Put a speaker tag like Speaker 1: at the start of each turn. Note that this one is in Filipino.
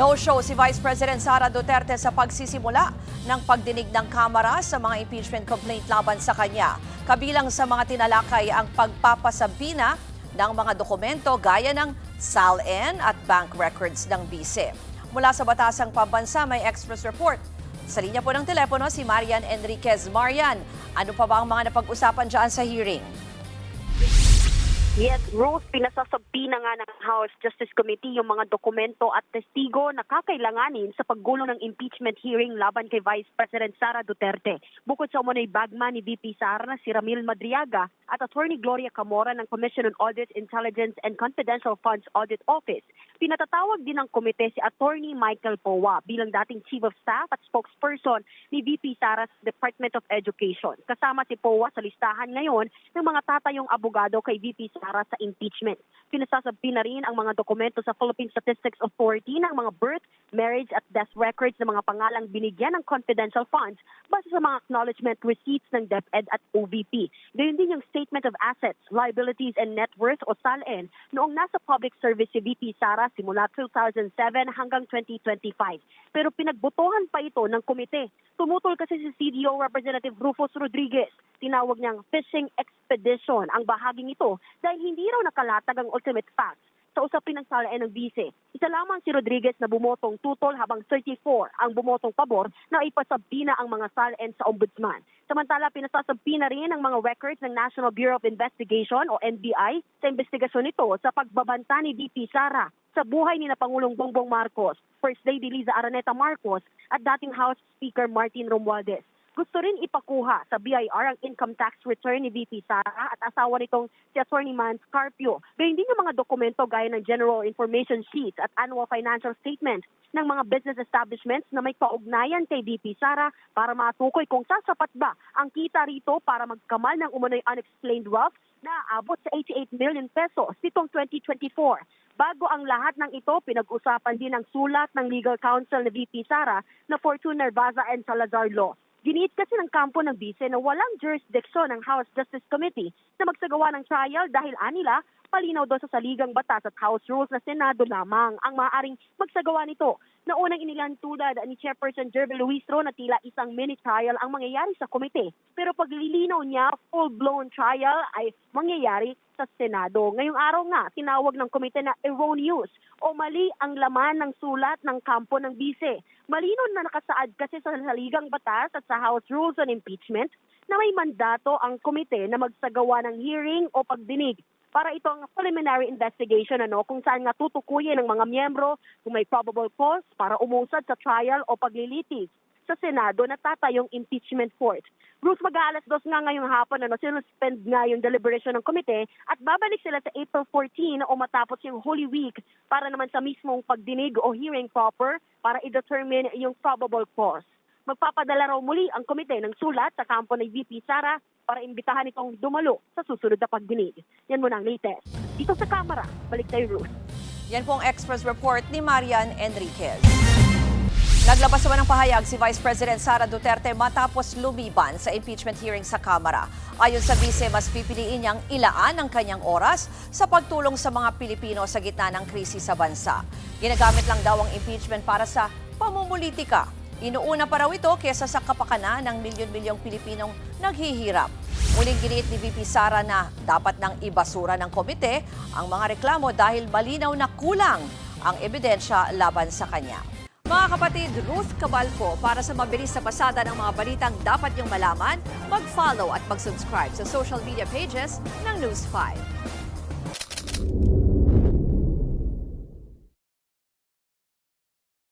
Speaker 1: No-show si Vice President Sara Duterte sa pagsisimula ng pagdinig ng Kamara sa mga impeachment complaint laban sa kanya. Kabilang sa mga tinalakay ang pagpapasabina ng mga dokumento gaya ng SALN at bank records ng bise. Mula sa Batasang Pambansa, may Express Report. Sa linya po ng telepono si Marian Enriquez. Marian, ano pa ba ang mga napag-usapan dyan sa hearing?
Speaker 2: Yes, Rose, pinasasabi na nga ng House Justice Committee yung mga dokumento at testigo na kakailanganin sa paggulo ng impeachment hearing laban kay Vice President Sara Duterte. Bukod sa umunay bagman ni VP Sara na si Ramil Madriaga at Attorney Gloria Camora ng Commission on Audit, Intelligence and Confidential Funds Audit Office, pinatatawag din ng komite si Attorney Michael Powa bilang dating Chief of Staff at spokesperson ni VP Sara's Department of Education. Kasama si Powa sa listahan ngayon ng mga tatayong abogado kay VP Sara sa impeachment. Pinasasabi na rin ang mga dokumento sa Philippine Statistics Authority ng mga birth, marriage at death records ng mga pangalang binigyan ng confidential funds base sa mga acknowledgement receipts ng DepEd at OVP. Gayon din yung Statement of Assets, Liabilities and Net Worth o SALN noong nasa public service si VP Sara simula 2007 hanggang 2025. Pero pinagbotohan pa ito ng komite. Tumutol kasi si CDO Representative Rufus Rodriguez. Tinawag niyang fishing expedition ang bahaging ito dahil hindi raw nakalatag ang ultimate facts sa usapin ng SALN ng bise. Isa lamang si Rodriguez na bumotong tutol habang 34 ang bumotong pabor na ipasabi na ang mga SALN sa ombudsman. Samantala, pinasasabi na rin ang mga records ng National Bureau of Investigation o NBI sa investigasyon nito sa pagbabanta ni VP Sara sa buhay ni na Pangulong Bongbong Marcos, First Lady Liza Araneta Marcos at dating House Speaker Martin Romualdez. Gusto rin ipakuha sa BIR ang income tax return ni VP Sara at asawa nitong si Attorney Man Carpio. Gayun din yung mga dokumento gaya ng General Information Sheets at Annual Financial Statements ng mga business establishments na may kaugnayan kay VP Sara para matukoy kung sasapat ba ang kita rito para magkamal ng umano'y unexplained wealth na aabot sa 88 million pesos nitong 2024. Bago ang lahat ng ito, pinag-usapan din ang sulat ng legal counsel ni VP Sara na Fortune Nervaza and Salazar Law. Giniit kasi ng kampo ng bise na walang jurisdiction ng House Justice Committee na magsagawa ng trial dahil anila palinaw daw sa saligang batas at House rules na Senado lamang ang maaaring magsagawa nito. Naunang inilan tulad ni Chairperson Jervy Luistro na tila isang mini-trial ang mangyayari sa komite. Pero paglilinaw niya, full-blown trial ay mangyayari sa Senado. Ngayong araw nga, tinawag ng komite na erroneous o mali ang laman ng sulat ng kampo ng bise. Malinaw na nakasaad kasi sa saligang batas at sa House Rules on Impeachment na may mandato ang komite na magsagawa ng hearing o pagdinig para itong preliminary investigation kung saan nga tutukuyin ng mga miyembro kung may probable cause para umusad sa trial o paglilitis sa Senado na tatayong impeachment court. Bruce, mag-aalas 2 nga ngayong hapon, sinuspend nga yung deliberation ng komite at babalik sila sa April 14 o matapos yung Holy Week para naman sa mismong pagdinig o hearing proper para i-determine yung probable cause. Magpapadala raw muli ang komite ng sulat sa kampo ng VP Sara para imbitahan itong dumalo sa susunod na pagdinig. Yan muna ang latest. Dito sa Kamara, balik tayo, Ruth.
Speaker 1: Yan po ang Express Report ni Marian Enriquez. Naglabas naman ng pahayag si Vice President Sara Duterte matapos lumiban sa impeachment hearing sa Kamara. Ayon sa bise, mas pipiliin niyang ilaan ang kanyang oras sa pagtulong sa mga Pilipino sa gitna ng krisis sa bansa. Ginagamit lang daw ang impeachment para sa pamumulitika. Inuuna pa raw ito kesa sa kapakanan ng milyon-milyong Pilipinong naghihirap. Muling giniit ni VP Sara na dapat nang ibasura ng komite ang mga reklamo dahil malinaw na kulang ang ebidensya laban sa kanya. Mga kapatid, Ruth Cabalco, para sa mabilis na pasada ng mga balitang dapat niyong malaman, mag-follow at mag-subscribe sa social media pages ng News 5.